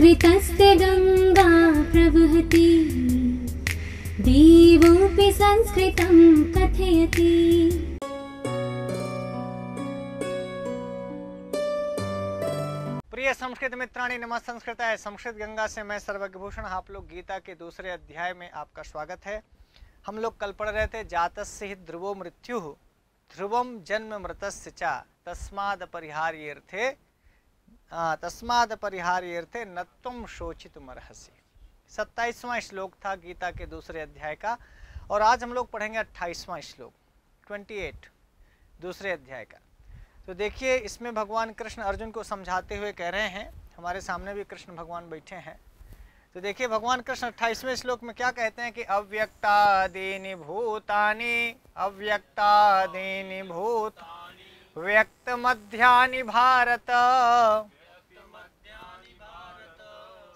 संस्कृतस्य गंगा प्रवहति, देवोऽपि संस्कृतं कथयति। प्रिय संस्कृत मित्राणि, नमः संस्कृताय। संस्कृत गंगा से मैं सर्वज्ञभूषण। आप लोग गीता के दूसरे अध्याय में आपका स्वागत है। हम लोग कल पढ़ रहे थे जातस्य हि ध्रुवो मृत्युः ध्रुवम जन्म मृतस्य च तस्माद् परिहार्यर्थे न त्वं शोचितुमर्हसि। 27वां श्लोक था गीता के दूसरे अध्याय का, और आज हम लोग पढ़ेंगे 28वां श्लोक 28 दूसरे अध्याय का। तो देखिए, इसमें भगवान कृष्ण अर्जुन को समझाते हुए कह रहे हैं, हमारे सामने भी कृष्ण भगवान बैठे हैं। तो देखिए भगवान कृष्ण 28वें श्लोक में क्या कहते हैं कि अव्यक्तादीनि भूतानि व्यक्त मध्यानि भारत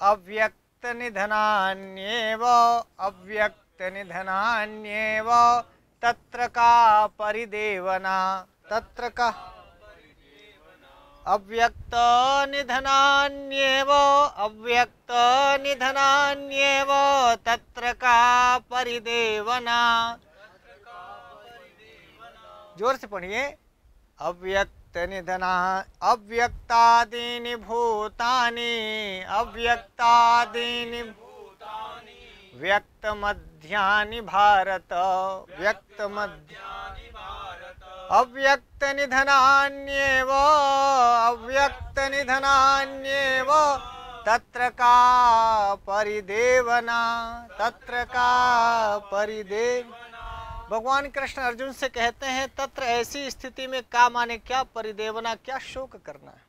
अव्यक्त निधनान्येव तत्र का परिदेवना अव्यक्त निधनान्येव तत्र का परिदेवना। जोर से पढ़िए। अव्यक्तादीनि भूतानि व्यक्त मध्यानि भारत अव्यक्त निधनान्येव तत्र का परिदेवना भगवान कृष्ण अर्जुन से कहते हैं तत्र ऐसी स्थिति में का माने क्या, परिदेवना क्या शोक करना है।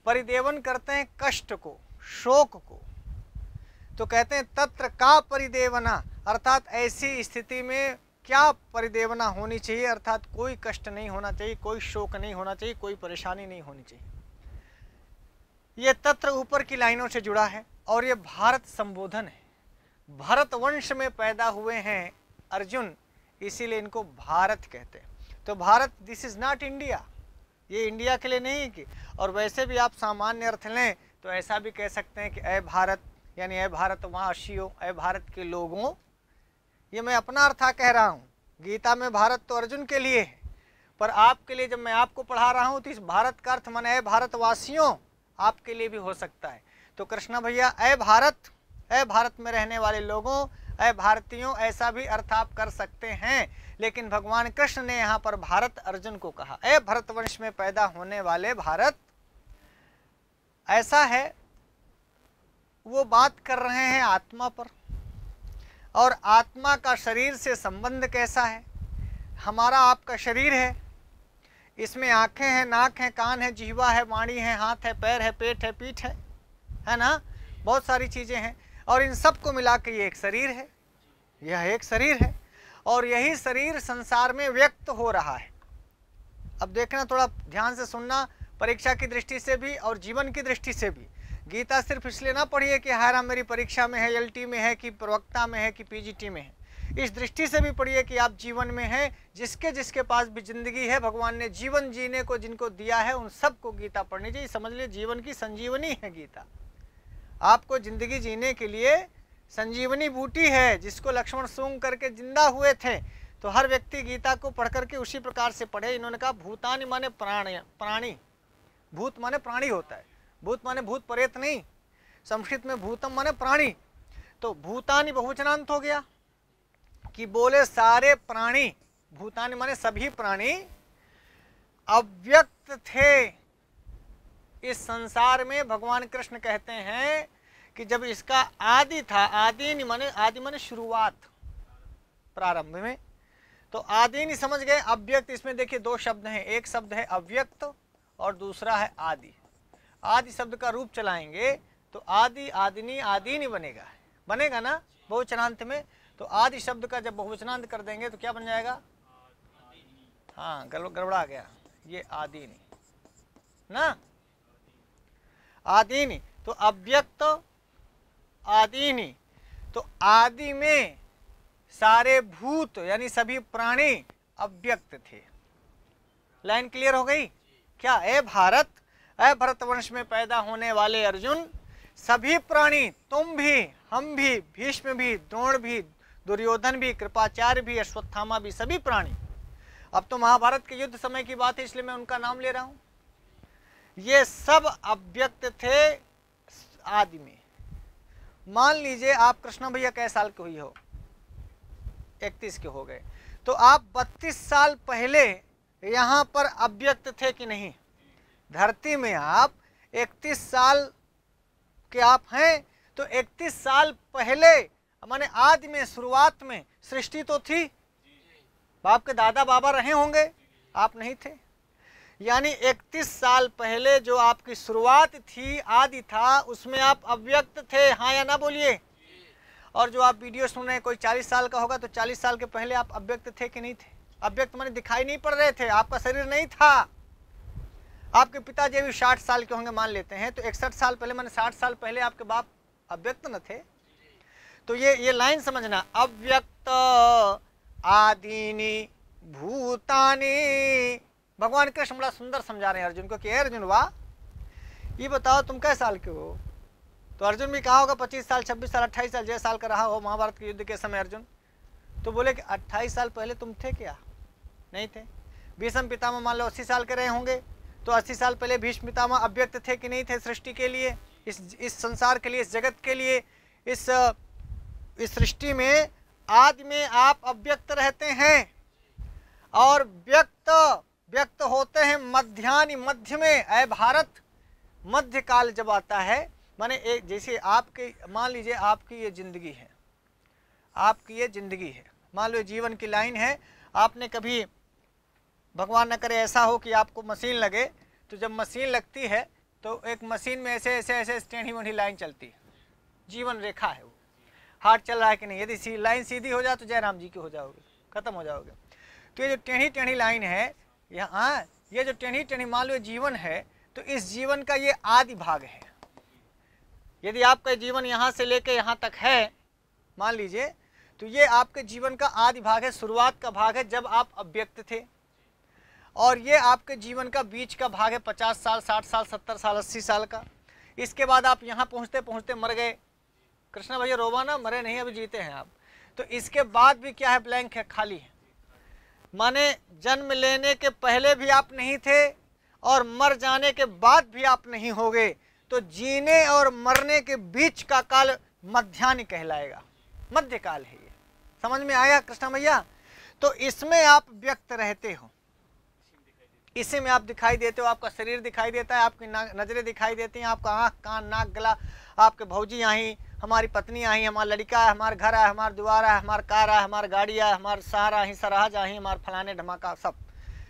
परिदेवन करते हैं कष्ट को, शोक को। तो कहते हैं तत्र का परिदेवना, अर्थात ऐसी स्थिति में क्या परिदेवना होनी चाहिए, अर्थात कोई कष्ट नहीं होना चाहिए, कोई शोक नहीं होना चाहिए, कोई परेशानी नहीं होनी चाहिए। ये तत्र ऊपर की लाइनों से जुड़ा है और ये भारत संबोधन है। भारत वंश में पैदा हुए हैं अर्जुन, इसीलिए इनको भारत कहते हैं। तो Bharat, this is not India, ये इंडिया के लिए नहीं कि। और वैसे भी आप सामान्य अर्थ लें तो ऐसा भी कह सकते हैं कि अय भारत, यानी अय भारतवासियों, अय भारत के लोगों। ये मैं अपना अर्थ कह रहा हूँ। गीता में भारत तो अर्जुन के लिए है, पर आपके लिए जब मैं आपको पढ़ा रहा हूँ तो इस भारत का अर्थ माने अय भारतवासियों, आपके लिए भी हो सकता है। तो कृष्णा भैया, अय भारत में रहने वाले लोगों, अय भारतीयों, ऐसा भी अर्थ आप कर सकते हैं। लेकिन भगवान कृष्ण ने यहाँ पर भारत अर्जुन को कहा। अय भरतवंश में पैदा होने वाले भारत, ऐसा है। वो बात कर रहे हैं आत्मा पर, और आत्मा का शरीर से संबंध कैसा है। हमारा आपका शरीर है, इसमें आंखें हैं, नाक है, कान है, जिह्वा है, वाणी है, हाथ है, पैर है, पेट है, पीठ है ना, बहुत सारी चीजें हैं। और इन सब को मिला के ये एक शरीर है, यह एक शरीर है। और यही शरीर संसार में व्यक्त हो रहा है। अब देखना, थोड़ा ध्यान से सुनना, परीक्षा की दृष्टि से भी और जीवन की दृष्टि से भी। गीता सिर्फ इसलिए ना पढ़िए कि हाय राम मेरी परीक्षा में है, एलटी में है, कि प्रवक्ता में है, कि पीजीटी में है। इस दृष्टि से भी पढ़िए कि आप जीवन में हैं। जिसके पास भी जिंदगी है, भगवान ने जीवन जीने को जिनको दिया है, उन सबको गीता पढ़नी चाहिए। समझ लीजिए, जीवन की संजीवनी है गीता। आपको जिंदगी जीने के लिए संजीवनी बूटी है, जिसको लक्ष्मण सूंघ करके जिंदा हुए थे। तो हर व्यक्ति गीता को पढ़ करके उसी प्रकार से पढ़े। इन्होंने कहा भूतानि माने प्राणी, भूत माने प्राणी होता है, भूत माने भूत प्रेत नहीं। संस्कृत में भूतम माने प्राणी। तो भूतानि बहुवचनांत हो गया कि बोले सारे प्राणी, भूतानि माने सभी प्राणी अव्यक्त थे इस संसार में। भगवान कृष्ण कहते हैं कि जब इसका आदि था, आदि माने शुरुआत, प्रारंभ में। तो आदि नहीं समझ गए, अव्यक्त। इसमें देखिए दो शब्द हैं, एक शब्द है अव्यक्त और दूसरा है आदि। आदि शब्द का रूप चलाएंगे तो आदि, आदिनी, आदिनी बनेगा ना बहुवचनांत में। तो आदि शब्द का जब बहुवचनांत कर देंगे तो क्या बन जाएगा? हाँ, गड़बड़ा गया, ये आदिनी ना, आदिनी। तो अव्यक्त आदिनी, तो आदि में सारे भूत यानी सभी प्राणी अव्यक्त थे। लाइन क्लियर हो गई क्या? ए भारत, ए भरतवंश में पैदा होने वाले अर्जुन, सभी प्राणी, तुम भी, हम भी, भीष्म भी, द्रोण भी, दुर्योधन भी, कृपाचार्य भी, अश्वत्थामा भी, सभी प्राणी। अब तो महाभारत के युद्ध समय की बात है इसलिए मैं उनका नाम ले रहा हूं। ये सब अव्यक्त थे आदि में। मान लीजिए आप कृष्णा भैया कै साल के हुई हो, 31 के हो गए, तो आप 32 साल पहले यहां पर अव्यक्त थे कि नहीं? धरती में आप 31 साल के आप हैं, तो 31 साल पहले माने आदि में, शुरुआत में सृष्टि तो थी। आपके दादा बाबा रहे होंगे, आप नहीं थे। यानी 31 साल पहले जो आपकी शुरुआत थी, आदि था, उसमें आप अव्यक्त थे। हाँ या ना बोलिए। और जो आप वीडियो सुन रहे हैं, कोई 40 साल का होगा तो 40 साल के पहले आप अव्यक्त थे कि नहीं थे? अव्यक्त माने दिखाई नहीं पड़ रहे थे, आपका शरीर नहीं था। आपके पिताजी भी 60 साल के होंगे मान लेते हैं, तो 61 साल पहले माने 60 साल पहले आपके बाप अव्यक्त न थे। तो ये लाइन समझना, अव्यक्त आदीनि भूतानि। भगवान कृष्ण बड़ा सुंदर समझा रहे हैं अर्जुन को कि अर्जुन वाह, ये बताओ तुम कै साल के हो? तो अर्जुन भी कहा होगा 25 साल, 26 साल, 28 साल, जैसे साल का रहा हो महाभारत के युद्ध के समय अर्जुन। तो बोले कि 28 साल पहले तुम थे क्या? नहीं थे। भीष्म पितामह मान लो 80 साल के रहे होंगे, तो 80 साल पहले भीष्म पितामह अव्यक्त थे कि नहीं थे? सृष्टि के लिए, इस संसार के लिए, इस जगत के लिए, इस सृष्टि में आदि में आप अव्यक्त रहते हैं। और व्यक्त होते हैं मध्यानि, मध्य में। ऐ भारत, मध्य काल जब आता है, माने एक जैसे आपके, मान लीजिए आपकी ये जिंदगी है, आपकी ये जिंदगी है, मान लो जीवन की लाइन है। आपने कभी, भगवान न करे ऐसा हो कि आपको मशीन लगे, तो जब मशीन लगती है तो एक मशीन में ऐसे ऐसे ऐसे टेढ़ी मेढ़ी लाइन चलती है, जीवन रेखा है वो, हार्ट चल रहा है कि नहीं। यदि लाइन सीधी हो जाए तो जयराम जी के हो जाओगे, खत्म हो जाओगे। तो ये जो टेढ़ी टेढ़ी लाइन है यहाँ, ये जो टेढ़ी टेढ़ी मान लो जीवन है, तो इस जीवन का ये आदि भाग है। यदि आपका जीवन यहाँ से लेके यहाँ तक है मान लीजिए, तो ये आपके जीवन का आदि भाग है, शुरुआत का भाग है जब आप अव्यक्त थे। और ये आपके जीवन का बीच का भाग है, 50 साल, 60 साल, 70 साल, 80 साल का। इसके बाद आप यहाँ पहुँचते पहुँचते मर गए। कृष्णा भैया रोवा ना, मरे नहीं, अभी जीते हैं आप। तो इसके बाद भी क्या है? ब्लैंक है, खाली है। माने जन्म लेने के पहले भी आप नहीं थे और मर जाने के बाद भी आप नहीं होगे। तो जीने और मरने के बीच का काल मध्यानि कहलाएगा, मध्य काल है ये। समझ में आया कृष्णा भैया? तो इसमें आप व्यक्त रहते हो, इसी में आप दिखाई देते हो। आपका शरीर दिखाई देता है, आपकी नजरें दिखाई देती हैं, आपका आँख, कान, नाक, गला, आपके भौजी आई, हमारी पत्नी आई, हमारा लड़का है, हमारा घर है, हमारा द्वार है, हमारा कार है, हमारी गाड़ी है, हमारा सहारा ही सराहज आई, हमारे फलाने धमाका,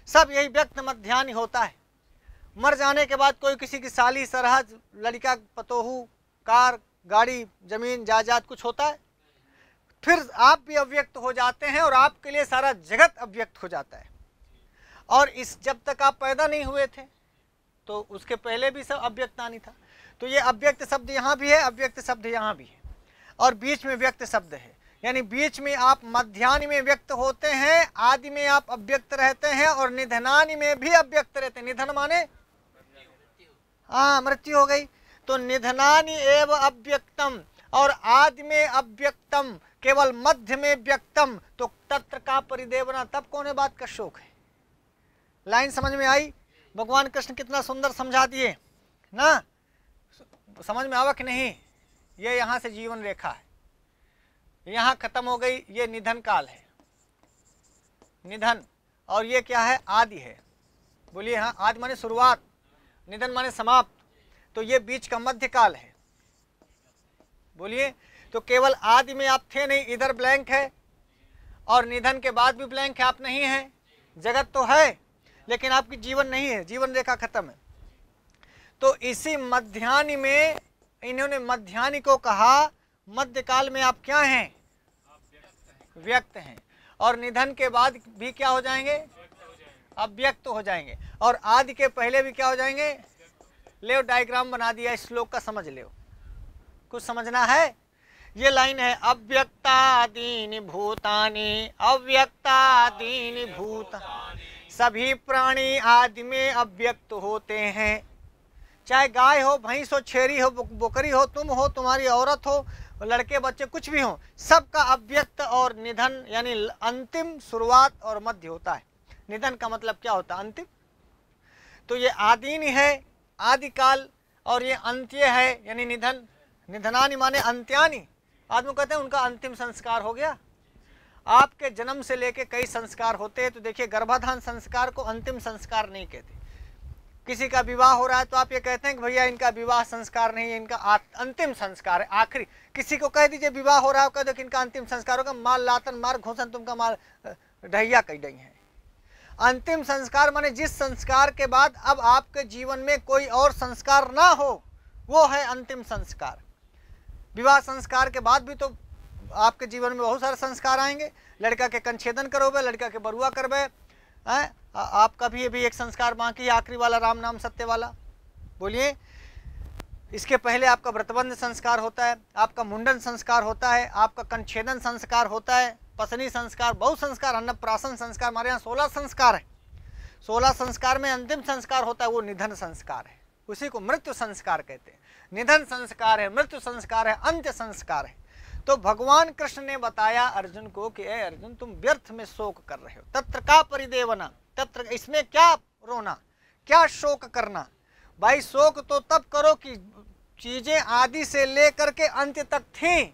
सब यही व्यक्त मध्यानि होता है। मर जाने के बाद कोई किसी की साली, सरहज, लड़का, पतोहू, कार, गाड़ी, जमीन, जायदाद कुछ होता है, फिर आप भी अव्यक्त हो जाते हैं और आपके लिए सारा जगत अव्यक्त हो जाता है। और इस जब तक आप पैदा नहीं हुए थे तो उसके पहले भी सब अव्यक्तानि था। तो ये अव्यक्त शब्द यहाँ भी है, अव्यक्त शब्द यहाँ भी है, और बीच में व्यक्त शब्द है। यानी बीच में आप मध्यानि में व्यक्त होते हैं, आदि में आप अव्यक्त रहते हैं, और निधनानि में भी अव्यक्त रहते हैं। निधन माने हाँ, मृत्यु हो गई। तो निधनानि एव अव्यक्तम, और आदि में अव्यक्तम, केवल मध्य में व्यक्तम। तो तत्र का परिदेवना, तब कौन बात का शोक है। लाइन समझ में आई? भगवान कृष्ण कितना सुंदर समझा दिए ना, समझ में आवा कि नहीं? ये यहाँ से जीवन रेखा है, यहाँ खत्म हो गई, ये निधन काल है, निधन। और ये क्या है? आदि है। बोलिए हाँ, आदि माने शुरुआत, निधन माने समाप्त। तो ये बीच का मध्य काल है। बोलिए, तो केवल आदि में आप थे नहीं, इधर ब्लैंक है, और निधन के बाद भी ब्लैंक है, आप नहीं है। जगत तो है लेकिन आपकी जीवन नहीं है, जीवन रेखा खत्म है। तो इसी मध्यानि में इन्होंने मध्यानि को कहा, मध्य काल में आप क्या हैं? व्यक्त हैं। और निधन के बाद भी क्या हो जाएंगे? अव्यक्त हो जाएंगे। और आदि के पहले भी क्या हो जाएंगे? ले डायग्राम बना दिया, इस श्लोक का समझ लो, कुछ समझना है। ये लाइन है, अव्यक्तादीनि भूतानि, अव्यक्तादीनि भूतानि, सभी प्राणी आदि में अव्यक्त होते हैं। चाहे गाय हो, भैंस हो, छेरी हो, बकरी हो, तुम हो, तुम्हारी औरत हो, लड़के बच्चे कुछ भी हो, सबका अव्यक्त और निधन यानी अंतिम, शुरुआत और मध्य होता है। निधन का मतलब क्या होता है? अंतिम। तो ये आदिनी है, आदिकाल, और ये अंत्य है यानी निधन। निधनानि माने अंत्यानि। आदमी कहते हैं उनका अंतिम संस्कार हो गया। आपके जन्म से लेके कई संस्कार होते हैं, तो देखिए गर्भाधान संस्कार को अंतिम संस्कार नहीं कहते। किसी का विवाह हो रहा है तो आप ये कहते हैं कि भैया इनका विवाह संस्कार नहीं है, इनका अंतिम संस्कार है, आखिरी। किसी को कह दीजिए विवाह हो रहा है, कह दो कि इनका अंतिम संस्कार होगा, मार लातन मार घोसन तुमका मार ढहिया कही गई है। अंतिम संस्कार माने जिस संस्कार के बाद अब आपके जीवन में कोई और संस्कार ना हो, वो है अंतिम संस्कार। विवाह संस्कार के बाद भी तो आपके जीवन में बहुत सारे संस्कार आएंगे। लड़का के कंछेदन करोगे, लड़का के बरुआ करबे, आपका भी अभी एक संस्कार बाकी है, आखिरी वाला, राम नाम सत्य वाला। बोलिए। इसके पहले आपका व्रतबंध संस्कार होता है, आपका मुंडन संस्कार होता है, आपका कंछेदन संस्कार होता है, पसनी संस्कार, बहुत संस्कार, अन्नप्राशन संस्कार, हमारे यहाँ 16 संस्कार है। 16 संस्कार में अंतिम संस्कार होता है वो निधन संस्कार है, उसी को मृत्यु संस्कार कहते हैं। निधन संस्कार है, मृत्यु संस्कार है, अंत्य संस्कार है। तो भगवान कृष्ण ने बताया अर्जुन को कि ए अर्जुन, तुम व्यर्थ में शोक कर रहे हो। तत्र का परिदेवना, तत्र, इसमें क्या रोना, क्या शोक करना? भाई शोक तो तब करो कि चीजें आदि से लेकर के अंत तक थी।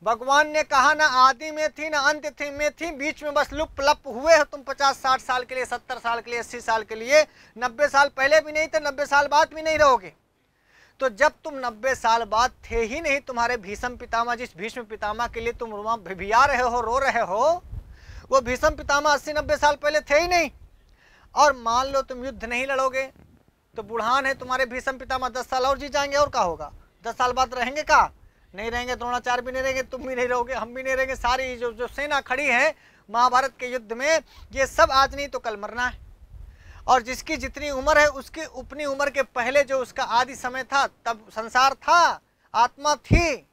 भगवान ने कहा ना आदि में थी ना अंत थी में थी, बीच में बस लुप लप हुए हो तुम 50-60 साल के लिए, 70 साल के लिए, 80 साल के लिए। 90 साल पहले भी नहीं थे, 90 साल बाद भी नहीं रहोगे। तो जब तुम 90 साल बाद थे ही नहीं, तुम्हारे भीष्म पितामह, जिस भीष्म पितामह के लिए तुम भिभिया रहे हो, रो रहे हो, वो भीष्म पितामह 80-90 साल पहले थे ही नहीं। और मान लो तुम युद्ध नहीं लड़ोगे तो बुढ़ान है तुम्हारे भीष्म पितामह, 10 साल और जी जाएंगे, और क्या होगा? 10 साल बाद रहेंगे का? नहीं रहेंगे। द्रोणाचार्य भी नहीं रहेंगे, तुम भी नहीं रहोगे, हम भी नहीं रहेंगे। सारी जो सेना खड़ी है महाभारत के युद्ध में, ये सब आज नहीं तो कल मरना है। और जिसकी जितनी उम्र है उसकी अपनी उम्र के पहले जो उसका आदि समय था, तब संसार था, आत्मा थी,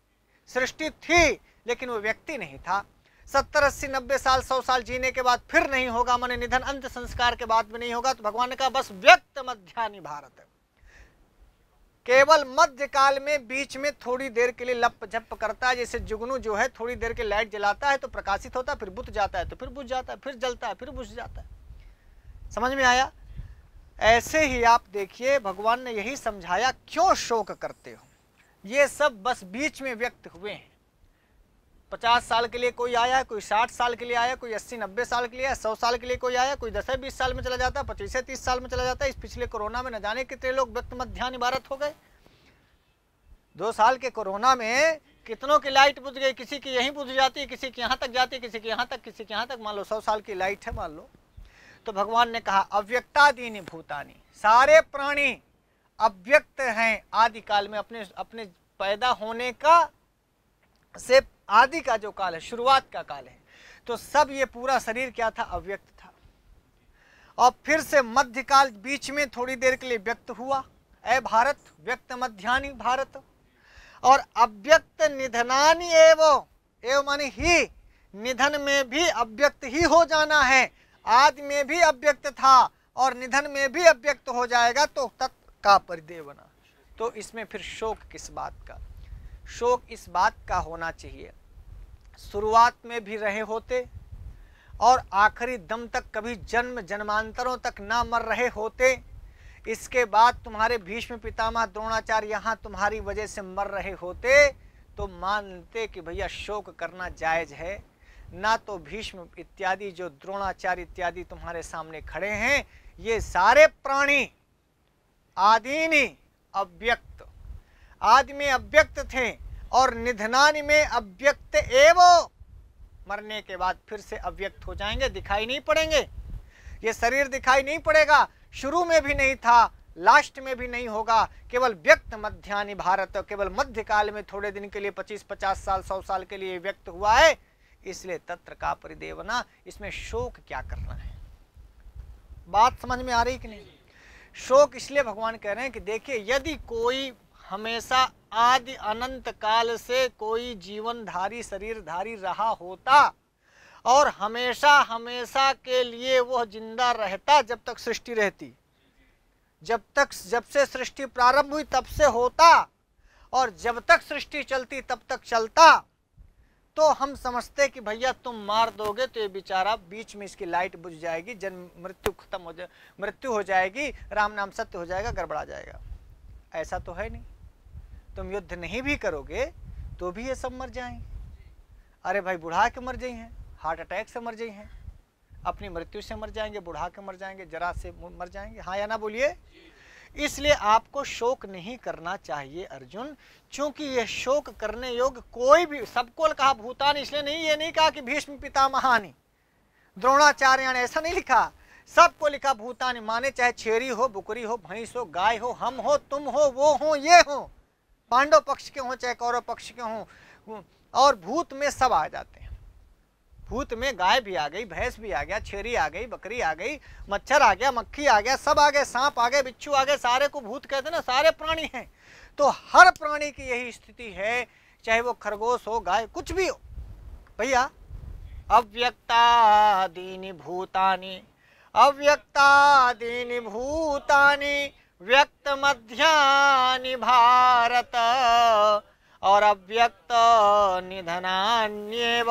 सृष्टि थी, लेकिन वो व्यक्ति नहीं था। 70, 80, 90 साल, 100 साल जीने के बाद फिर नहीं होगा, माने निधन अंत संस्कार के बाद भी नहीं होगा। तो भगवान ने कहा बस व्यक्त मध्यानि भारत, केवल मध्य काल में बीच में थोड़ी देर के लिए लप झप करता है। जैसे जुगनू जो है थोड़ी देर के लाइट जलाता है तो प्रकाशित होता है, फिर बुझ जाता है, तो फिर बुझ जाता है, फिर जलता है, फिर बुझ जाता है। समझ में आया? ऐसे ही आप देखिए भगवान ने यही समझाया, क्यों शोक करते हो? ये सब बस बीच में व्यक्त हुए हैं। 50 साल के लिए कोई आया, कोई 60 साल के लिए आया, कोई 80-90 साल के लिए आया, 100 साल के लिए कोई आया, कोई 10-20 साल में चला जाता है, 25-30 साल में चला जाता है। इस पिछले कोरोना में न जाने कितने लोग व्यक्त मध्यानि भारत हो गए। 2 साल के कोरोना में कितनों की लाइट बुझ गई, किसी की यहीं बुझ जाती है, किसी की यहाँ तक जाती है, किसी की यहाँ तक, किसी के यहाँ तक। मान लो 100 साल की लाइट है मान लो। तो भगवान ने कहा अव्यक्तादीनि भूतानि, सारे प्राणी अव्यक्त हैं आदिकाल में। अपने पैदा होने का से आदि का जो काल है, शुरुआत का काल है, तो सब ये पूरा शरीर क्या था? अव्यक्त था। और फिर से मध्यकाल बीच में थोड़ी देर के लिए व्यक्त हुआ, ए भारत व्यक्त मध्यानि भारत। और अव्यक्त निधनानि एव माने ही, निधन में भी अव्यक्त ही हो जाना है। आदि में भी अव्यक्त था और निधन में भी अव्यक्त हो जाएगा, तो तत् का परिदेवना। तो इसमें फिर शोक किस बात का? शोक इस बात का होना चाहिए, शुरुआत में भी रहे होते और आखिरी दम तक कभी जन्म जन्मांतरों तक ना मर रहे होते। इसके बाद तुम्हारे भीष्म पितामह द्रोणाचार्य यहाँ तुम्हारी वजह से मर रहे होते, तो मानते कि भैया शोक करना जायज है। ना तो भीष्म इत्यादि, जो द्रोणाचार्य इत्यादि तुम्हारे सामने खड़े हैं, ये सारे प्राणी आदिनी अव्यक्त, आदि में अव्यक्त थे और निधनानि में अव्यक्त एवं, मरने के बाद फिर से अव्यक्त हो जाएंगे, दिखाई नहीं पड़ेंगे। ये शरीर दिखाई नहीं पड़ेगा, शुरू में भी नहीं था, लास्ट में भी नहीं होगा। केवल व्यक्त मध्यानि भारत, केवल मध्यकाल में थोड़े दिन के लिए 25-50 साल 100 साल के लिए व्यक्त हुआ है। इसलिए तत्र का परिदेवना, इसमें शोक क्या करना है? बात समझ में आ रही कि नहीं? शोक इसलिए भगवान कह रहे हैं कि देखिए, यदि कोई हमेशा आदि अनंत काल से कोई जीवनधारी शरीरधारी रहा होता और हमेशा हमेशा के लिए वह जिंदा रहता जब तक सृष्टि रहती, जब से सृष्टि प्रारंभ हुई तब से होता, और जब तक सृष्टि चलती तब तक चलता, तो हम समझते कि भैया तुम मार दोगे तो ये बेचारा बीच में इसकी लाइट बुझ जाएगी, जन्म मृत्यु खत्म हो जाए, मृत्यु हो जाएगी, राम नाम सत्य हो जाएगा, गड़बड़ा जाएगा। ऐसा तो है नहीं। तुम युद्ध नहीं भी करोगे तो भी ये सब मर जाएंगे। अरे भाई बुढ़ा के मर जाए हैं, हार्ट अटैक से मर जाए हैं, अपनी मृत्यु से मर जाएंगे, बुढ़ा के मर जाएंगे, जरा से मर जाएंगे। हाँ या ना बोलिए। इसलिए आपको शोक नहीं करना चाहिए अर्जुन, क्योंकि यह शोक करने योग्य कोई भी, सबको कहा भूतानि, इसलिए नहीं, ये नहीं कहा कि भीष्म पितामहानि, द्रोणाचार्य ने ऐसा नहीं लिखा, सबको लिखा भूतानि, माने चाहे छेरी हो, बुकरी हो, भैंस हो, गाय हो, हम हो, तुम हो, वो हो, ये हो, पांडव पक्ष के हो चाहे कौरव पक्ष के हो, और भूत में सब आ जाते हैं। भूत में गाय भी आ गई, भैंस भी आ गया, छेरी आ गई, बकरी आ गई, मच्छर आ गया, मक्खी आ गया, सब आ गए, सांप आ गए, बिच्छू आ गए, सारे को भूत कहते हैं ना, सारे प्राणी हैं। तो हर प्राणी की यही स्थिति है, चाहे वो खरगोश हो, गाय, कुछ भी हो भैया। अव्यक्तादीनि भूतानि, अव्यक्तादीनि भूतानि व्यक्त मध्यानि भारत, और अव्यक्त निधनान्येव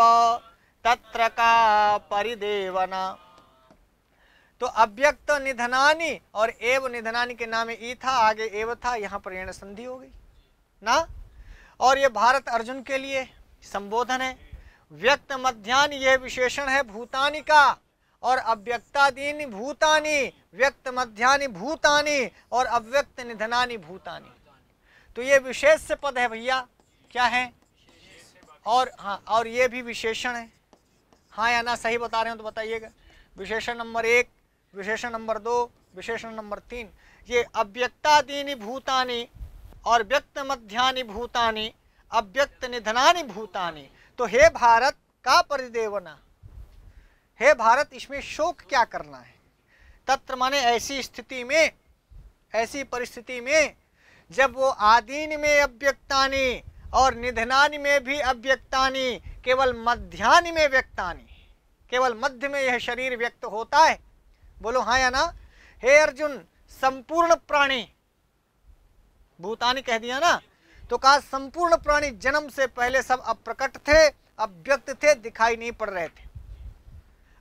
तत्र का परिदेवना। तो अव्यक्त निधनानि और एव निधनानि के नाम ई था, आगे एव था, यहाँ पर यण संधि हो गई ना। और ये भारत अर्जुन के लिए संबोधन है। व्यक्त मध्यानि यह विशेषण है भूतानि का, और अव्यक्तादीनि भूतानि, व्यक्त मध्यानि भूतानि, और अव्यक्त निधनानि भूतानि। तो ये विशेष से पद है भैया, क्या है? और हाँ, और ये भी विशेषण है। हाँ या ना सही बता रहे हो तो बताइएगा। विशेषण नंबर 1, विशेषण नंबर 2, विशेषण नंबर 3। ये अव्यक्तादीनि भूतानि और व्यक्त मध्यानि भूतानि, अव्यक्त निधनानि भूतानि। तो हे भारत का परिदेवना, हे भारत इसमें शोक क्या करना है? तत्र माने ऐसी स्थिति में, ऐसी परिस्थिति में जब वो आदीन में अव्यक्तानि और निधनानि में भी अव्यक्तानि, केवल मध्यानि में व्यक्तानि, केवल मध्य में यह शरीर व्यक्त होता है। बोलो हाँ या ना। हे अर्जुन, संपूर्ण प्राणी, भूतानि कह दिया ना, तो कहा संपूर्ण प्राणी जन्म से पहले सब अप्रकट थे, अव्यक्त थे, दिखाई नहीं पड़ रहे थे।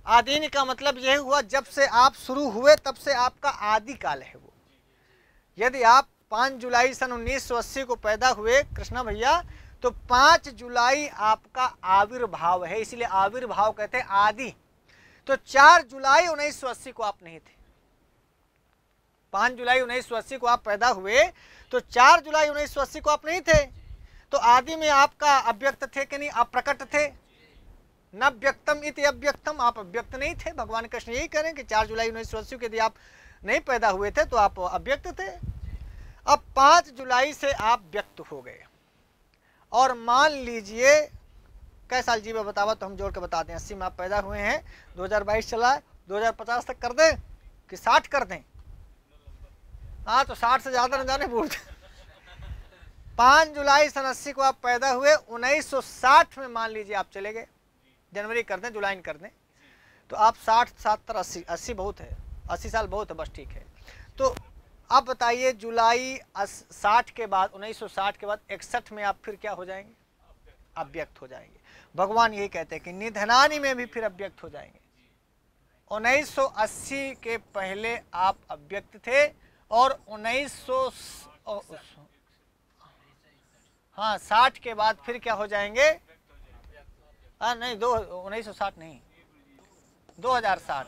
आदीन का मतलब यह हुआ जब से आप शुरू हुए तब से आपका आदि काल है वो। यदि आप 5 जुलाई सन 1980 को पैदा हुए कृष्णा भैया, तो 5 जुलाई आपका आविर्भाव है, इसलिए आविर्भाव कहते हैं आदि। तो 4 जुलाई 1980 को आप नहीं थे। 5 जुलाई 1980 को आप पैदा हुए, तो 4 जुलाई 1980 को आप नहीं थे। तो आदि में आपका अव्यक्त थे कि नहीं? अप्रकट थे। न व्यक्तम इति अव्यक्तम, आप अव्यक्त नहीं थे। भगवान कृष्ण यही करें कि 4 जुलाई 1980 को यदि आप नहीं पैदा हुए थे तो आप अव्यक्त थे। अब 5 जुलाई से आप व्यक्त हो गए, और मान लीजिए कै साल जीवे बतावा तो हम जोड़ के बता दें। 80 में आप पैदा हुए हैं, 2022 चला है, 2050 तक कर दें कि 60 कर दें? हाँ, तो 60 से ज़्यादा न जाने भूल। 5 जुलाई सन 80 को आप पैदा हुए, 1960 में मान लीजिए आप चले गए, जनवरी कर दें, जुलाई कर दें, तो आप 60, 70, 80, 80 बहुत है, 80 साल बहुत है, बस ठीक है। तो अब बताइए जुलाई 60 के बाद, 1960 के बाद 61 में आप फिर क्या हो जाएंगे? अव्यक्त हो जाएंगे। भगवान यही कहते हैं कि निधनानि में भी फिर अव्यक्त हो जाएंगे। 1980 के पहले आप अव्यक्त थे, और 60 के बाद फिर क्या हो जाएंगे? हाँ नहीं, 1960 नहीं, 2060,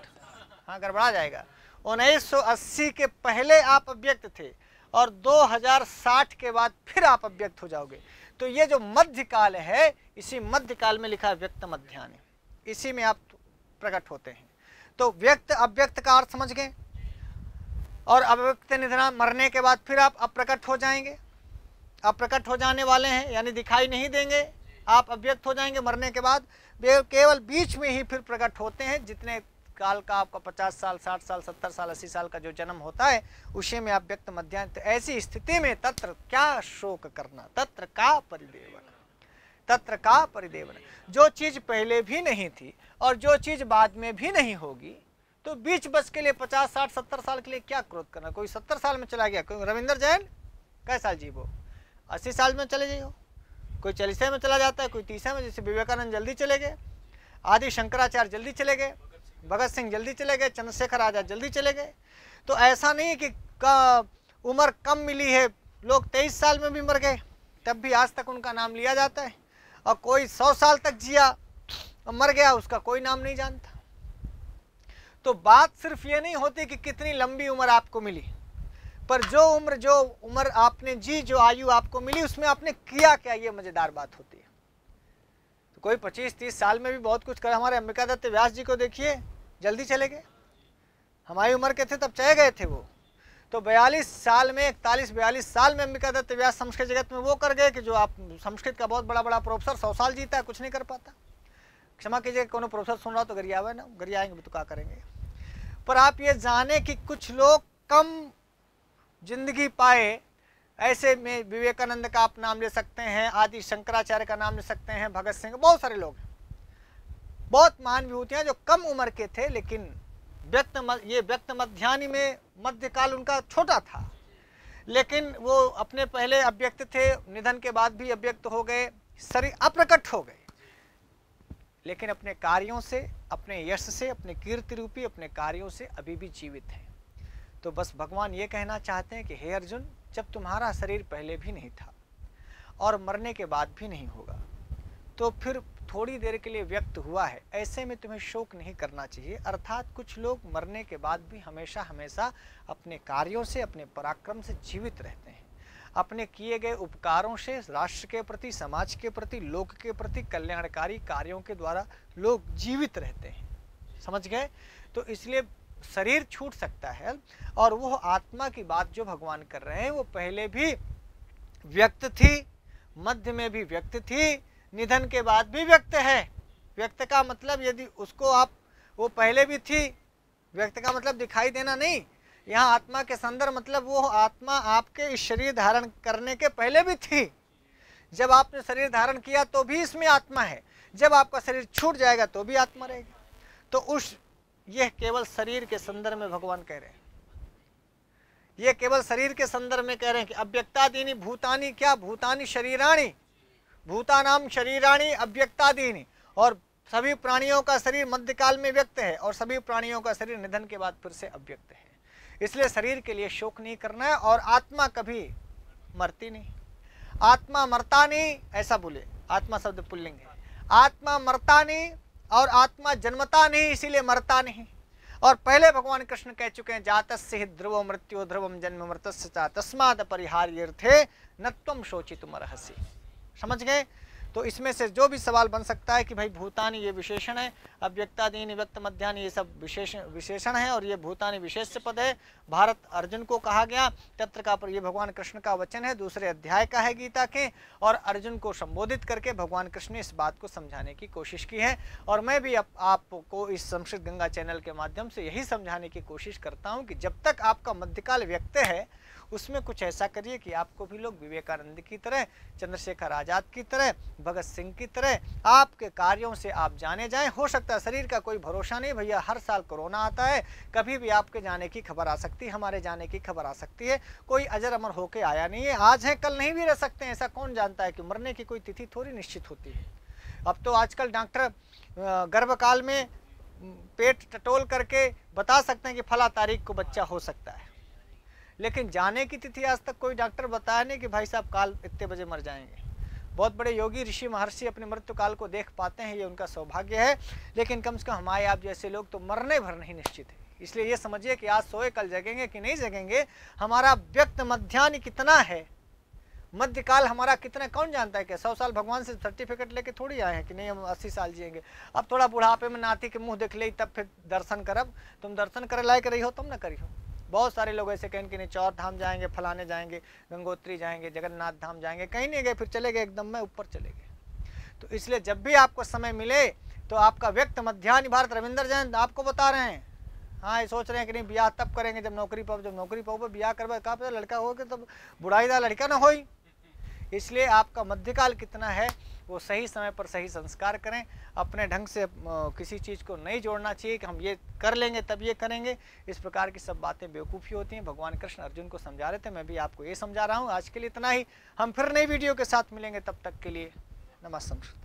हाँ गड़बड़ा जाएगा। 1980 के पहले आप अव्यक्त थे, और 2060 के बाद फिर आप अव्यक्त हो जाओगे। तो ये जो मध्यकाल है, इसी मध्यकाल में लिखा है व्यक्त मध्यानि, इसी में आप प्रकट होते हैं। तो व्यक्त अव्यक्त का अर्थ समझ गए। और अव्यक्त निधना, मरने के बाद फिर आप अप्रकट हो जाएंगे, अप्रकट हो जाने वाले हैं, यानी दिखाई नहीं देंगे, आप अव्यक्त हो जाएंगे मरने के बाद। केवल बीच में ही फिर प्रकट होते हैं। जितने काल का आपका 50 साल, 60 साल, 70 साल, 80 साल का जो जन्म होता है, उसी में आप व्यक्त मध्यान्ह। तो ऐसी स्थिति में तत्र क्या शोक करना, तत्र का परिदेवना, तत्र का परिदेवना। जो चीज पहले भी नहीं थी और जो चीज बाद में भी नहीं होगी, तो 20 वर्ष के लिए 50, 60, 70 साल के लिए क्या क्रोध करना। कोई 70 साल में चला गया, कोई रविंद्र जैन कै साल जी वो 80 साल में चले जाइए, कोई 40 में चला जाता है, कोई 30 में, जैसे विवेकानंद जल्दी चले गए, आदि शंकराचार्य जल्दी चले गए, भगत सिंह जल्दी चले गए, चंद्रशेखर आजाद जल्दी चले गए। तो ऐसा नहीं कि उम्र कम मिली है, लोग 23 साल में भी मर गए तब भी आज तक उनका नाम लिया जाता है, और कोई 100 साल तक जिया और मर गया उसका कोई नाम नहीं जानता। तो बात सिर्फ ये नहीं होती कि कितनी लंबी उम्र आपको मिली, पर जो उम्र आपने जी, जो आयु आपको मिली, उसमें आपने किया क्या, ये मजेदार बात होती है। तो कोई 25-30 साल में भी बहुत कुछ कर, हमारे अंबिका दत्त व्यास जी को देखिए, जल्दी चले गए, हमारी उम्र के थे तब चले गए थे वो। तो 42 साल में, 41-42 साल में अंबिका दत्त व्यास संस्कृत जगत में वो कर गए कि जो आप संस्कृत का बहुत बड़ा प्रोफेसर 100 साल जीता है, कुछ नहीं कर पाता। क्षमा कीजिए, कोनो प्रोफेसर सुन रहा तो गरिया हुआ है ना, गरिया आएंगे तो क्या करेंगे। पर आप ये जाने कि कुछ लोग कम जिंदगी पाए, ऐसे में विवेकानंद का आप नाम ले सकते हैं, आदि शंकराचार्य का नाम ले सकते हैं, भगत सिंह, बहुत सारे लोग, बहुत महान विभूतियां जो कम उम्र के थे, लेकिन व्यक्त मध्यान्ह में मध्यकाल उनका छोटा था, लेकिन वो अपने पहले अव्यक्त थे, निधन के बाद भी अव्यक्त हो गए, शरीर अप्रकट हो गए, लेकिन अपने कार्यों से, अपने यश से, अपने कीर्ति रूपी अपने कार्यों से अभी भी जीवित हैं। तो बस भगवान ये कहना चाहते हैं कि हे अर्जुन, जब तुम्हारा शरीर पहले भी नहीं था और मरने के बाद भी नहीं होगा, तो फिर थोड़ी देर के लिए व्यक्त हुआ है, ऐसे में तुम्हें शोक नहीं करना चाहिए। अर्थात कुछ लोग मरने के बाद भी हमेशा हमेशा अपने कार्यों से, अपने पराक्रम से जीवित रहते हैं, अपने किए गए उपकारों से राष्ट्र के प्रति, समाज के प्रति, लोक के प्रति कल्याणकारी कार्यों के द्वारा लोग जीवित रहते हैं, समझ गए। तो इसलिए शरीर छूट सकता है, और वो आत्मा की बात जो भगवान कर रहे हैं वो पहले भी व्यक्त थी, मध्य में भी व्यक्त थी, निधन के बाद भी व्यक्त है। व्यक्त का मतलब यदि उसको आप, वो पहले भी थी, व्यक्त का मतलब दिखाई देना नहीं, यहाँ आत्मा के संदर्भ मतलब वो आत्मा आपके इस शरीर धारण करने के पहले भी थी। जब आपने शरीर धारण किया तो भी इसमें आत्मा है, जब आपका शरीर छूट जाएगा तो भी आत्मा रहेगी। तो उस, यह केवल शरीर के संदर्भ में भगवान कह रहे हैं, ये केवल शरीर के संदर्भ में कह रहे हैं कि अव्यक्तादीनि भूतानि, क्या भूतानि शरीराणि, भूतानाम शरीराणि अव्यक्तादीनि, और सभी प्राणियों का शरीर मध्यकाल में व्यक्त है और सभी प्राणियों का शरीर निधन के बाद फिर से अव्यक्त है। इसलिए शरीर के लिए शोक नहीं करना है, और आत्मा कभी मरती नहीं, आत्मा मरता नहीं, ऐसा बोले, आत्मा शब्द पुल्लिंग है, आत्मा मरता नहीं और आत्मा जन्मता नहीं, इसीलिए मरता नहीं। और पहले भगवान कृष्ण कह चुके हैं, जातस्य हि ध्रुवो मृत्यो ध्रुवम जन्म मृतस्य च तस्मात् अपरिहार्यर्थे न त्वं शोचितुमर्हसि। समझ गए। तो इसमें से जो भी सवाल बन सकता है कि भाई भूतानि ये विशेषण है, अव्यक्तादीनि व्यक्त मध्यानि ये सब विशेषण है, और ये भूतानि विशेष पद है, भारत अर्जुन को कहा गया, तत्र का पर ये भगवान कृष्ण का वचन है, दूसरे अध्याय का है गीता के, और अर्जुन को संबोधित करके भगवान कृष्ण ने इस बात को समझाने की कोशिश की है। और मैं भी आपको इस संस्कृत गंगा चैनल के माध्यम से यही समझाने की कोशिश करता हूँ कि जब तक आपका मध्यकाल व्यक्त है, उसमें कुछ ऐसा करिए कि आपको भी लोग विवेकानंद की तरह, चंद्रशेखर आजाद की तरह, भगत सिंह की तरह आपके कार्यों से आप जाने जाएं। हो सकता है शरीर का कोई भरोसा नहीं भैया, हर साल कोरोना आता है, कभी भी आपके जाने की खबर आ सकती है, हमारे जाने की खबर आ सकती है, कोई अजर अमर होके आया नहीं है, आज है कल नहीं भी रह सकते हैं, ऐसा कौन जानता है कि मरने की कोई तिथि थोड़ी निश्चित होती है। अब तो आजकल डॉक्टर गर्भकाल में पेट टटोल करके बता सकते हैं कि फला तारीख को बच्चा हो सकता है, लेकिन जाने की तिथि आज तक कोई डॉक्टर बताया नहीं कि भाई साहब काल इतने बजे मर जाएंगे। बहुत बड़े योगी ऋषि महर्षि अपने मृत्यु काल को देख पाते हैं, ये उनका सौभाग्य है, लेकिन कम से कम हमारे आप जैसे लोग तो मरने भर नहीं निश्चित है। इसलिए ये समझिए कि आज सोए कल जगेंगे कि नहीं जगेंगे, हमारा व्यक्त मध्यान्ह कितना है, मध्यकाल हमारा कितना, कौन जानता है। क्या 100 साल भगवान से सर्टिफिकेट लेके थोड़ी आए हैं कि नहीं हम 80 साल जिएंगे। अब थोड़ा बुढ़ापे में नाती के मुंह देख ले तब फिर दर्शन करब, तुम दर्शन करे लायक रही हो तुम न करी हो। बहुत सारे लोग ऐसे कहें कि नहीं चौर धाम जाएंगे, फलाने जाएंगे, गंगोत्री जाएंगे, जगन्नाथ धाम जाएंगे, कहीं नहीं गए, फिर चले गए एकदम में ऊपर चले गए। तो इसलिए जब भी आपको समय मिले तो आपका व्यक्त मध्यान्ह, भारत रविंद्र जैन आपको बता रहे हैं, हाँ ये सोच रहे हैं कि नहीं ब्याह तब करेंगे जब नौकरी पाओ, जब नौकरी पाओ ब्याह करवा, कहा पता लड़का हो के तब बुढ़ाई दा लड़का ना हो। इसलिए आपका मध्यकाल कितना है वो सही समय पर सही संस्कार करें। अपने ढंग से किसी चीज़ को नहीं जोड़ना चाहिए कि हम ये कर लेंगे तब ये करेंगे। इस प्रकार की सब बातें बेवकूफ़ी होती हैं। भगवान कृष्ण अर्जुन को समझा रहे थे, मैं भी आपको ये समझा रहा हूँ। आज के लिए इतना ही, हम फिर नई वीडियो के साथ मिलेंगे, तब तक के लिए नमस्कार।